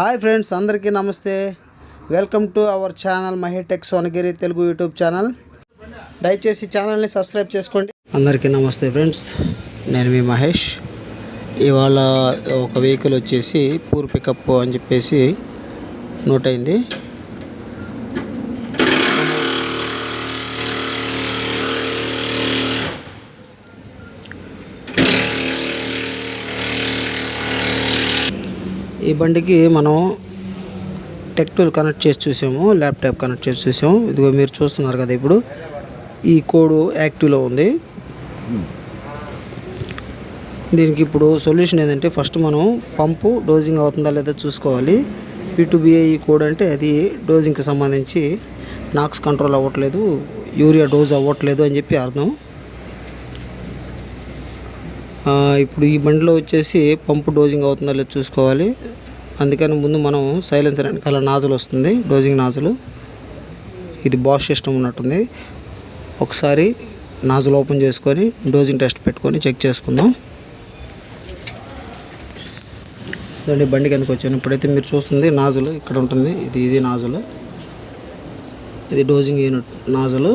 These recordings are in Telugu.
హాయ్ ఫ్రెండ్స్, అందరికీ నమస్తే. Welcome to our channel Mahetech Sonagiri Telugu YouTube channel. దయచేసి ఛానల్ని సబ్స్క్రైబ్ చేసుకోండి. అందరికీ నమస్తే ఫ్రెండ్స్, నేను మీ మహేష్. ఇవాళ ఒక వెహికల్ వచ్చేసి పూర్ పికప్ అని చెప్పేసి నోట్ అయింది. ఈ బండికి మనం టెక్ టూల్ కనెక్ట్ చేసి చూసాము, ల్యాప్టాప్ కనెక్ట్ చేసి చూసాము. ఇదిగో మీరు చూస్తున్నారు కదా, ఇప్పుడు ఈ కోడ్ యాక్టివ్లో ఉంది. దీనికి ఇప్పుడు సొల్యూషన్ ఏంటంటే, ఫస్ట్ మనం పంపు డోజింగ్ అవుతుందా లేదా చూసుకోవాలి. P2BA కోడ్ అంటే అది డోజింగ్కి సంబంధించి నాక్స్ కంట్రోల్ అవ్వట్లేదు, యూరియా డోజ్ అవ్వట్లేదు అని చెప్పి అర్థం. ఇప్పుడు ఈ బండిలో వచ్చేసి పంపు డోజింగ్ అవుతుందా లేదా చూసుకోవాలి. అందుకని ముందు మనం సైలెన్సర్ వెనకాల నాజులు వస్తుంది, డోజింగ్ నాజులు. ఇది బాష్ సిస్టమ్ ఉన్నట్టుంది. ఒకసారి నాజులు ఓపెన్ చేసుకొని డోజింగ్ టెస్ట్ పెట్టుకొని చెక్ చేసుకుందాం. చూడండి, బండికి ఎందుకు వచ్చాను. ఇప్పుడైతే మీరు చూస్తుంది నాజులు ఇక్కడ ఉంటుంది. ఇది నాజులు, ఇది డోజింగ్ యూనిట్ నాజులు.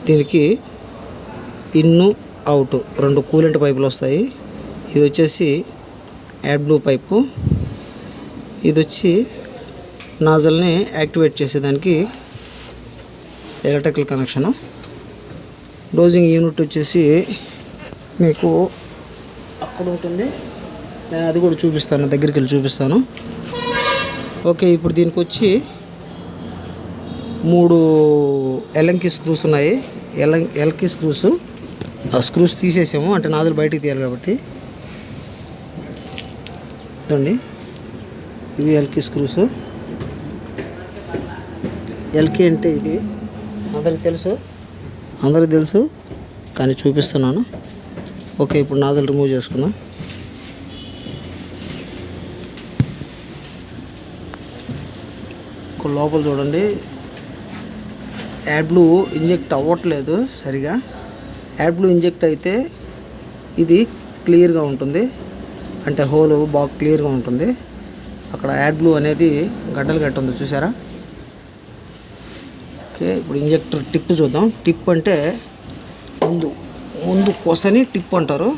దీనికి ఇన్ను అవుట్ రెండు కూలెంట్ పైపులు వస్తాయి. ఇది వచ్చేసి యాడ్ బ్లూ పైపు, ఇది వచ్చి నాజల్ని యాక్టివేట్ చేసేదానికి ఎలక్ట్రికల్ కనెక్షను. డోజింగ్ యూనిట్ వచ్చేసి మీకు అక్కడ ఉంటుంది, నేను అది కూడా చూపిస్తాను, దగ్గరికి వెళ్ళి చూపిస్తాను. ఓకే, ఇప్పుడు దీనికి వచ్చి 3 ఎల్ఎంకి స్క్రూస్ ఉన్నాయి. ఎల్కి స్క్రూస్, ఆ స్క్రూస్ తీసేసాము, అంటే నాజులు బయటికి తీయాలి కాబట్టి. చూడండి, ఇవి ఎల్కి స్క్రూస్. ఎల్కి అంటే ఇది అందరికి తెలుసు కానీ చూపిస్తున్నాను. ఓకే, ఇప్పుడు నాజులు రిమూవ్ చేసుకుందాం. ఇక్కడ లోపల చూడండి, యాడ్ బ్లూ ఇంజెక్ట్ అవ్వట్లేదు సరిగా. యాడ్ బ్లూ ఇంజెక్ట్ అయితే ఇది క్లియర్గా ఉంటుంది, అంటే హోల్ బాగా క్లియర్గా ఉంటుంది. అక్కడ యాడ్ బ్లూ అనేది గడ్డలు గట్టి ఉంది, చూసారా. ఓకే, ఇప్పుడు ఇంజెక్టర్ టిప్ చూద్దాం. టిప్ అంటే ముందు కొసని టిప్ అంటారు.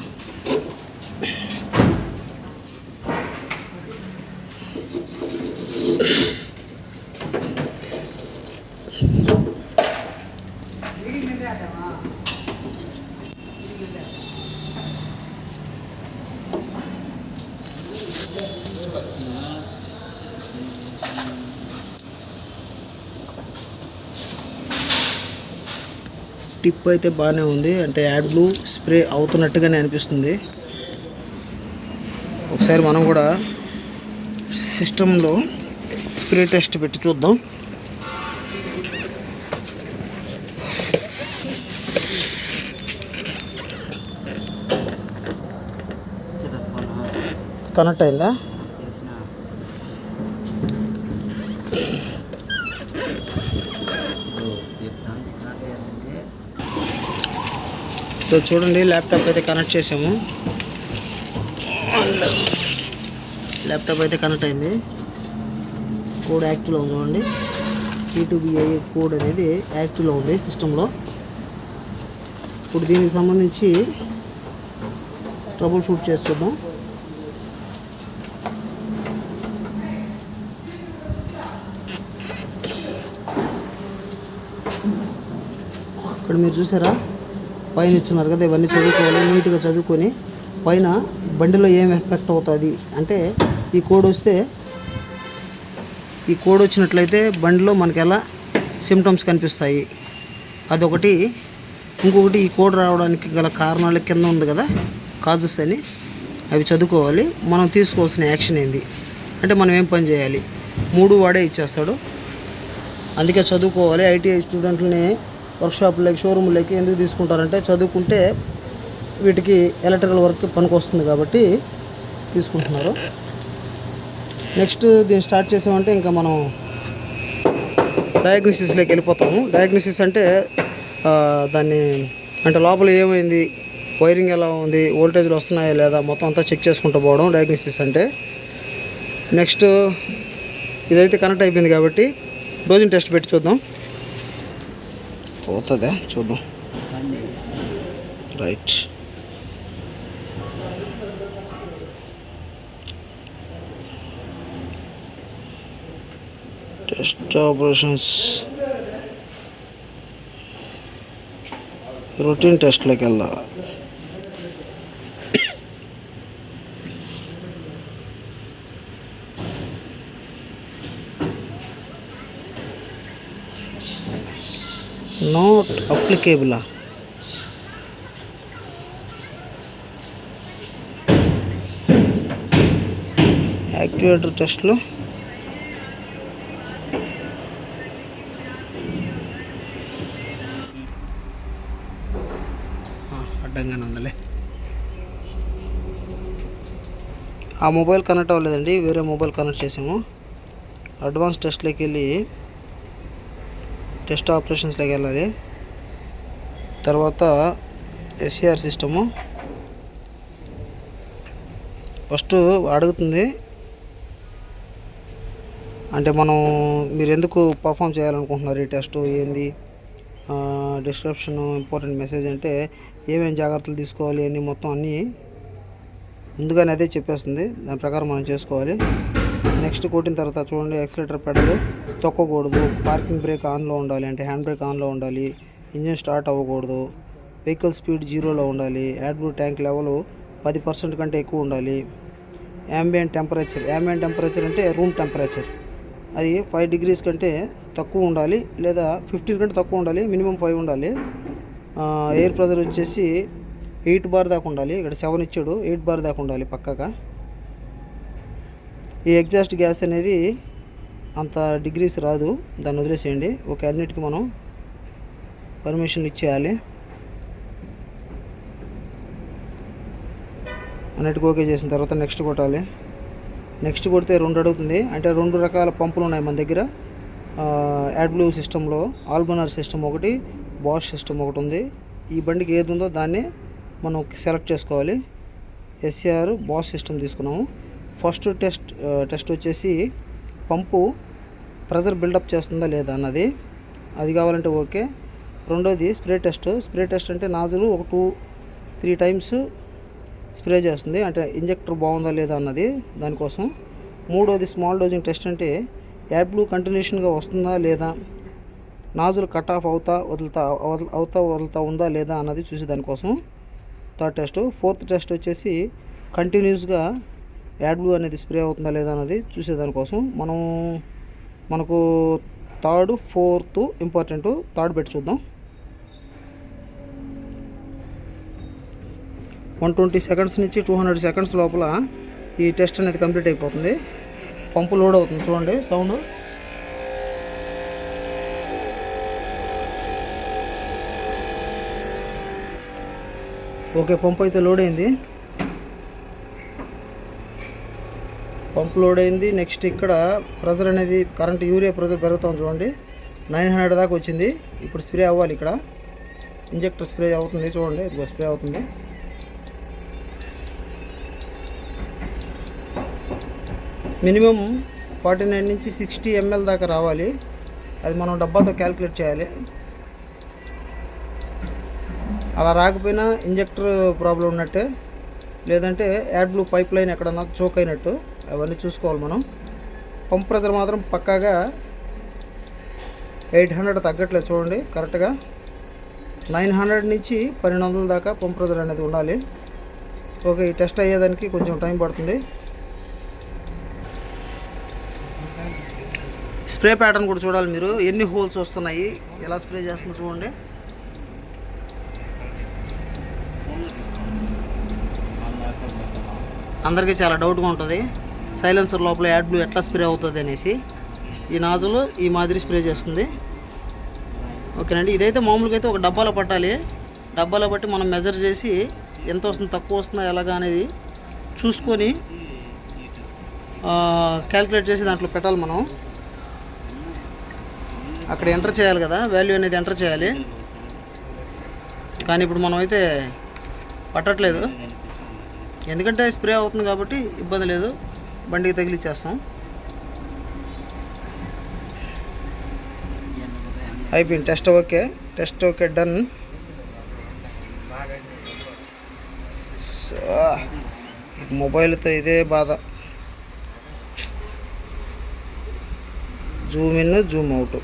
టిప్ అయితే బాగానే ఉంది, అంటే యాడ్ బ్లూ స్ప్రే అవుతున్నట్టుగానే అనిపిస్తుంది. ఒకసారి మనం కూడా సిస్టంలో స్ప్రే టెస్ట్ పెట్టి చూద్దాం. కనెక్ట్ అయిందా? చూడండి, ల్యాప్టాప్ అయితే కనెక్ట్ చేసాము. ల్యాప్టాప్ అయితే కనెక్ట్ అయింది. కోడ్ యాక్టివ్లో ఉంది. చూడండి, P2BA కోడ్ అనేది యాక్టివ్లో ఉంది సిస్టంలో. ఇప్పుడు దీనికి సంబంధించి ట్రబుల్ షూట్ చేసి చూద్దాం. ఇక్కడ మీరు చూసారా, పైన ఇచ్చున్నారు కదా, ఇవన్నీ చదువుకోవాలి. నీట్గా చదువుకొని పైన బండిలో ఏం ఎఫెక్ట్ అవుతుంది అంటే, ఈ కోడ్ వచ్చినట్లయితే బండిలో మనకి ఎలా సిమ్టమ్స్ కనిపిస్తాయి అదొకటి. ఇంకొకటి, ఈ కోడ్ రావడానికి గల కారణాలు కింద ఉంది కదా, కాజెస్ అని, అవి చదువుకోవాలి. మనం తీసుకోవాల్సిన యాక్షన్ ఏంది అంటే, మనం ఏం పని చేయాలి, 3 వాడే ఇచ్చేస్తాడు. అందుకే చదువుకోవాలి. ITI స్టూడెంట్లని వర్క్షాపులకి, షోరూమ్లకి ఎందుకు తీసుకుంటారంటే, చదువుకుంటే వీటికి ఎలక్ట్రికల్ వర్క్ పనికి వస్తుంది కాబట్టి తీసుకుంటున్నారు. నెక్స్ట్ దీన్ని స్టార్ట్ చేసామంటే ఇంకా మనం డయాగ్నోసిస్లోకి వెళ్ళిపోతాము. డయాగ్నోసిస్ అంటే దాన్ని అంటే లోపల ఏమైంది, వైరింగ్ ఎలా ఉంది, వోల్టేజ్లు వస్తున్నాయా లేదా, మొత్తం అంతా చెక్ చేసుకుంటూ పోవడం డయాగ్నోసిస్ అంటే. నెక్స్ట్ ఇదైతే కనెక్ట్ అయిపోయింది కాబట్టి డోజింగ్ టెస్ట్ పెట్టి చూద్దాం. పోతుందా చూద్దాం. రైట్, టెస్ట్ ఆపరేషన్స్ రొటీన్ టెస్ట్లోకి వెళ్దాం. నాట్ అప్లికేబులా? యాక్టివేటర్ టెస్ట్లో అడ్డంగానే ఉండాలి. ఆ మొబైల్ కనెక్ట్ అవ్వలేదండి, వేరే మొబైల్ కనెక్ట్ చేసాము. అడ్వాన్స్ టెస్ట్లోకి వెళ్ళి టెస్ట్ ఆపరేషన్స్లోకి వెళ్ళాలి. తర్వాత ఎస్సిఆర్ సిస్టము ఫస్ట్ అడుగుతుంది, అంటే మీరు ఎందుకు పర్ఫామ్ చేయాలనుకుంటున్నారు ఈ టెస్ట్, ఏంది డిస్క్రిప్షన్, ఇంపార్టెంట్ మెసేజ్ అంటే ఏమేమి జాగ్రత్తలు తీసుకోవాలి ఏంది మొత్తం అన్నీ ముందుగానే అదే చెప్పేస్తుంది. దాని ప్రకారం మనం చేసుకోవాలి. నెక్స్ట్ కొట్టిన తర్వాత చూడండి, యాక్సిలేటర్ పెడల్ తొక్కకూడదు, పార్కింగ్ బ్రేక్ ఆన్లో ఉండాలి, అంటే హ్యాండ్ బ్రేక్ ఆన్లో ఉండాలి, ఇంజిన్ స్టార్ట్ అవ్వకూడదు, వెహికల్ స్పీడ్ 0లో ఉండాలి, యాడ్బ్లూ ట్యాంక్ లెవెల్ 10% కంటే ఎక్కువ ఉండాలి, యాంబియంట్ టెంపరేచర్ అంటే రూమ్ టెంపరేచర్ అది 5 degrees కంటే తక్కువ ఉండాలి, లేదా 15 కంటే తక్కువ ఉండాలి, మినిమం 5 ఉండాలి. ఎయిర్ ప్రెజర్ వచ్చేసి 8 bar దాకా ఉండాలి. ఇక్కడ 7 ఇచ్చాడు, 8 bar దాకా ఉండాలి పక్కాగా. ఈ ఎగ్జాస్ట్ గ్యాస్ అనేది అంత డిగ్రీస్ రాదు, దాన్ని వదిలేసేయండి. ఓకే, అన్నిటికీ మనం పర్మిషన్ ఇచ్చేయాలి. అన్నిటికీ ఓకే చేసిన తర్వాత నెక్స్ట్ కొట్టాలి. నెక్స్ట్ కొడితే 2 అడుగుతుంది, అంటే 2 రకాల పంపులు ఉన్నాయి మన దగ్గర. యాడ్బ్లూ సిస్టంలో ఆల్బనర్ సిస్టమ్ ఒకటి, బాష్ సిస్టమ్ ఒకటి ఉంది. ఈ బండికి ఏది ఉందో దాన్ని మనం సెలెక్ట్ చేసుకోవాలి. ఎస్సిఆర్ బాష్ సిస్టమ్ తీసుకున్నాము. ఫస్ట్ టెస్ట్ వచ్చేసి పంపు ప్రెజర్ బిల్డప్ చేస్తుందా లేదా అన్నది, అది కావాలంటే ఓకే. రెండోది స్ప్రే టెస్ట్ అంటే నాజులు ఒక 2-3 times స్ప్రే చేస్తుంది, అంటే ఇంజెక్టర్ బాగుందా లేదా అన్నది దానికోసం. మూడోది స్మాల్ డోజింగ్ టెస్ట్, అంటే యాడ్బ్లూ కంటిన్యూషన్గా వస్తుందా లేదా, నాజులు కట్ ఆఫ్ అవుతా వదులుతా ఉందా లేదా అన్నది చూసి దానికోసం. Third test. ఫోర్త్ టెస్ట్ వచ్చేసి కంటిన్యూస్గా యాడ్బ్లూ అనేది స్ప్రే అవుతుందా లేదా అన్నది చూసేదానికోసం. మనకు థర్డ్, ఫోర్త్ ఇంపార్టెంట్. థర్డ్ పెట్టి చూద్దాం. 120 seconds నుంచి 200 seconds లోపల ఈ టెస్ట్ అనేది కంప్లీట్ అయిపోతుంది. పంపు లోడ్ అవుతుంది, చూడండి సౌండ్. ఓకే, పంపు అయితే లోడ్ అయింది. నెక్స్ట్ ఇక్కడ ప్రెజర్ అనేది కరెంట్ యూరియా ప్రెజర్ పెరుగుతాం చూడండి, 900 దాకా వచ్చింది. ఇప్పుడు స్ప్రే అవ్వాలి. ఇక్కడ ఇంజెక్టర్ స్ప్రే అవుతుంది చూడండి, ఇదిగో స్ప్రే అవుతుంది. మినిమం 49 నుంచి 60 ml దాకా రావాలి. అది మనం డబ్బాతో క్యాలిక్యులేట్ చేయాలి. అలా రాకపోయినా ఇంజెక్టర్ ప్రాబ్లం ఉన్నట్టే, లేదంటే యాడ్బ్లూ పైప్ లైన్ ఎక్కడన్నా చోక్ అయినట్టు, అవన్నీ చూసుకోవాలి మనం. పంప్ ప్రెజర్ మాత్రం పక్కాగా 800 తగ్గట్లేదు చూడండి కరెక్ట్గా. 900 నుంచి 1200 దాకా పంప్ ప్రెజర్ అనేది ఉండాలి. ఓకే, ఈ టెస్ట్ అయ్యేదానికి కొంచెం టైం పడుతుంది. స్ప్రే ప్యాటర్న్ కూడా చూడాలి మీరు, ఎన్ని హోల్స్ వస్తున్నాయి, ఎలా స్ప్రే చేస్తుందో చూడండి. అందరికీ చాలా డౌట్గా ఉంటుంది, సైలెన్సర్ లోపల యాడ్బ్లూ ఎట్లా స్ప్రే అవుతుంది అనేసి. ఈ నాజులు ఈ మాదిరి స్ప్రే చేస్తుంది. ఓకేనండి, ఇదైతే మామూలుగా అయితే ఒక డబ్బాలో పట్టాలి. డబ్బాలో బట్టి మనం మెజర్ చేసి ఎంత వస్తుంది, తక్కువ వస్తుందా ఎలాగా అనేది చూసుకొని క్యాలిక్యులేట్ చేసి దాంట్లో పెట్టాలి. మనం అక్కడ ఎంటర్ చేయాలి కదా, వాల్యూ అనేది ఎంటర్ చేయాలి. కానీ ఇప్పుడు మనం అయితే పట్టట్లేదు, ఎందుకంటే స్ప్రే అవుతుంది కాబట్టి ఇబ్బంది లేదు. బండికి తగిలిచ్చేస్తాం. అయిపోయింది. Test okay done. మొబైల్తో ఇదే బాధ, Zoom in Zoom out.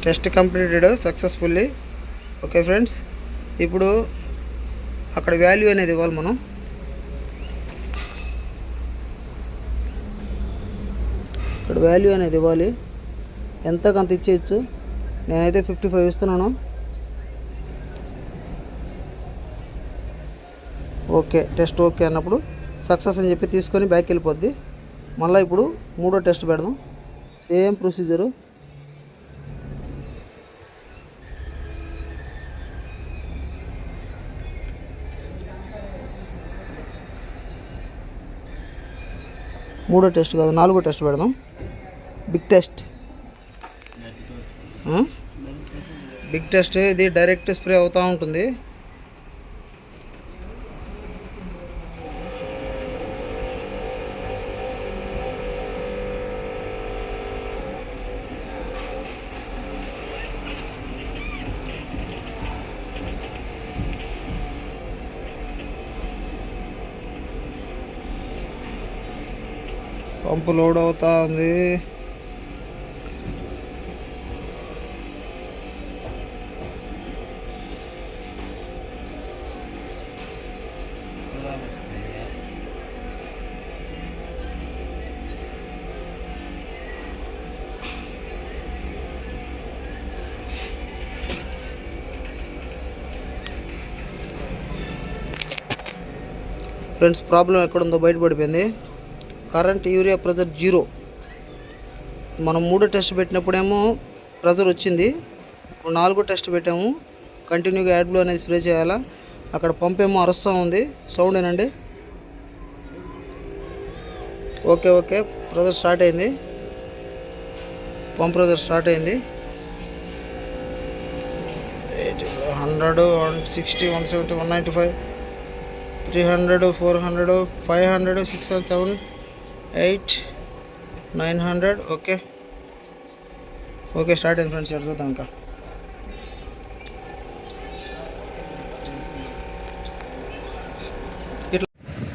Test completed successfully. Okay friends, ఇప్పుడు అక్కడ వాల్యూ అనేది ఇవ్వాలి మనం. ఇక్కడ వాల్యూ అనేది ఇవ్వాలి, ఎంతకంత ఇచ్చేయచ్చు. నేనైతే 55 ఇస్తున్నాను. ఓకే, టెస్ట్ ఓకే అన్నప్పుడు సక్సెస్ అని చెప్పి తీసుకొని బ్యాక్ వెళ్ళిపోద్ది. మళ్ళీ ఇప్పుడు మూడో టెస్ట్ పెడదాం, సేమ్ ప్రొసీజరు. మూడో టెస్ట్ కాదు, నాలుగో టెస్ట్ పెడదాం. Big test. బిగ్ టెస్ట్ ఇది డైరెక్ట్ స్ప్రే అవుతూ ఉంటుంది. పంపు లోడ్ అవుతా ఉంది. ఫ్రెండ్స్, ప్రాబ్లం ఎక్కడుందో బయటపడిపోయింది. Current urea pressure 0. మనం మూడో టెస్ట్ పెట్టినప్పుడేమో ప్రెజర్ వచ్చింది. ఇప్పుడు నాలుగో టెస్ట్ పెట్టాము. కంటిన్యూగా యాడ్ బ్లూ అనేది స్ప్రే చేయాలా. అక్కడ పంప్ ఏమో అరుస్తూ ఉంది, సౌండ్ ఏనండి. ఓకే, ప్రెజర్ స్టార్ట్ అయింది. పంప్ ప్రెజర్ స్టార్ట్ అయింది. 100, 160, 170, 195, 300, 400, 500, 600, 700, 800, 900. ఓకే స్టార్ట్ అయింది ఫ్రెండ్స్. చూద్దాం ఇంకా.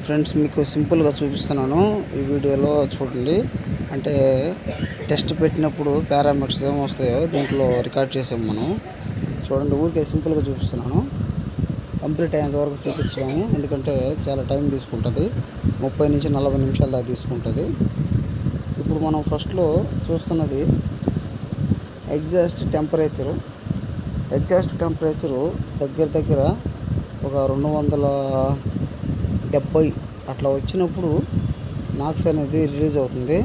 ఫ్రెండ్స్, మీకు సింపుల్గా చూపిస్తున్నాను ఈ వీడియోలో, చూడండి. అంటే టెస్ట్ పెట్టినప్పుడు పారామీటర్స్ ఏమొస్తాయో దీంట్లో రికార్డ్ చేసాము మనం. చూడండి, ఊరికే సింపుల్గా చూపిస్తున్నాను. కంప్లీట్ అయ్యేంత వరకు చూపించాము, ఎందుకంటే చాలా టైం తీసుకుంటుంది. 30 నుంచి 40 నిమిషాల దాకా తీసుకుంటుంది. ఇప్పుడు మనం ఫస్ట్లో చూస్తున్నది ఎగ్జాస్ట్ టెంపరేచరు. దగ్గర ఒక 270 అట్లా వచ్చినప్పుడు నాక్స్ అనేది రిలీజ్ అవుతుంది.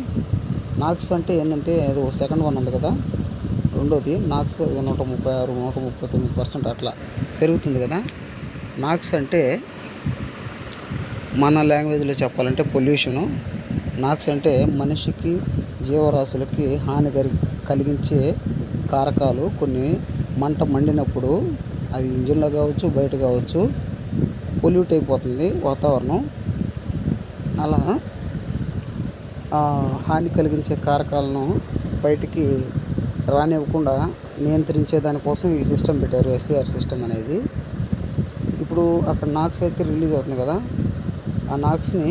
నాక్స్ అంటే ఏంటంటే అది సెకండ్ వన్ ఉంది కదా, రెండోది నాక్స్ 136, 139% అట్లా పెరుగుతుంది కదా. నాక్స్ అంటే మన లాంగ్వేజ్లో చెప్పాలంటే పొల్యూషను. నాక్స్ అంటే మనిషికి, జీవరాశులకి హాని కలిగించే కారకాలు. కొన్ని మంట మండినప్పుడు అది ఇంజిన్లో కావచ్చు, బయట కావచ్చు, పొల్యూట్ అయిపోతుంది వాతావరణం. అలా హాని కలిగించే కారకాలను బయటికి రానివ్వకుండా నియంత్రించే దానికోసం ఈ సిస్టమ్ పెట్టారు, ఎస్సీఆర్ సిస్టమ్ అనేది. ఇప్పుడు అక్కడ నాక్స్ అయితే రిలీజ్ అవుతుంది కదా, ఆ నాక్స్ని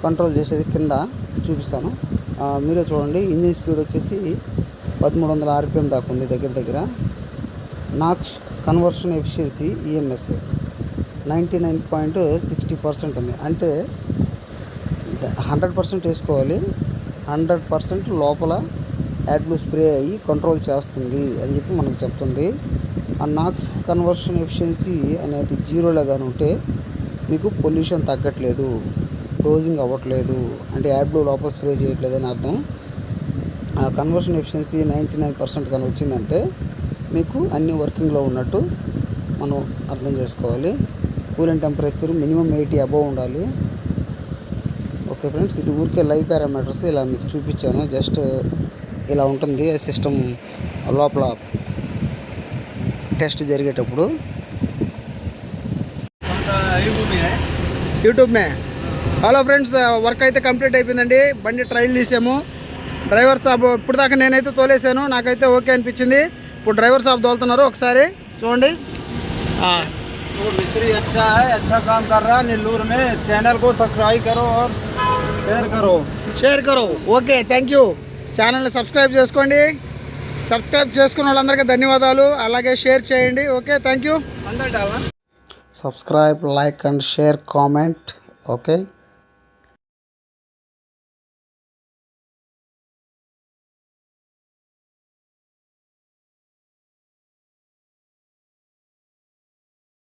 కంట్రోల్ చేసేది కింద చూపిస్తాను. మీరే చూడండి. ఇంజిన్ స్పీడ్ వచ్చేసి 1300 RPM దాకా ఉంది దగ్గర. నాక్స్ కన్వర్షన్ ఎఫిషియన్సీ EMS 99.60% ఉంది. అంటే 100% వేసుకోవాలి, 100% లోపల యాడ్ బ్లూ స్ప్రే అయ్యి కంట్రోల్ చేస్తుంది అని చెప్పి మనకు చెప్తుంది. ఆ నాక్స్ కన్వర్షన్ ఎఫిషియన్సీ అనేది 0లో కానీ ఉంటే మీకు పొల్యూషన్ తగ్గట్లేదు, డోజింగ్ అవ్వట్లేదు, అంటే యాడ్ బ్లూ లోపల స్ప్రే చేయట్లేదు అని అర్థం. ఆ కన్వర్షన్ ఎఫిషియన్సీ 99% కానీ వచ్చిందంటే మీకు అన్నీ వర్కింగ్లో ఉన్నట్టు మనం అర్థం చేసుకోవాలి. కూలింగ్ టెంపరేచర్ మినిమం 80 అబోవ్ ఉండాలి. ఓకే ఫ్రెండ్స్, ఇది ఊరికే లైవ్ పారామీటర్స్ ఇలా మీకు చూపించాను. జస్ట్ ఇలా ఉంటుంది సిస్టమ్ లోపల టెస్ట్ జరిగేటప్పుడు. यूट्यूब में హలో ఫ్రెండ్స్, వర్క్ అయితే కంప్లీట్ అయిపోయిందండి. బండి ట్రయల్ తీసాము. డ్రైవర్ సాబ్ ఇప్పుడు దాకా నేనైతే తోలేసాను, నాకైతే ఓకే అనిపించింది. ఇప్పుడు డ్రైవర్ సాబ్ తోలుతున్నారు, ఒకసారి చూడండి. तो मिस्त्री अच्छा है, अच्छा काम कर रहा है नेल्लूर में। चैनल को सब्सक्राइब करो और షేర్ కరో. Okay, thank you. ఛానల్ని సబ్స్క్రైబ్ చేసుకోండి. సబ్స్క్రైబ్ చేసుకున్న వాళ్ళందరికీ ధన్యవాదాలు. అలాగే షేర్ చేయండి. Okay, thank you. अंदर डालना। Subscribe, like and share, comment. Okay.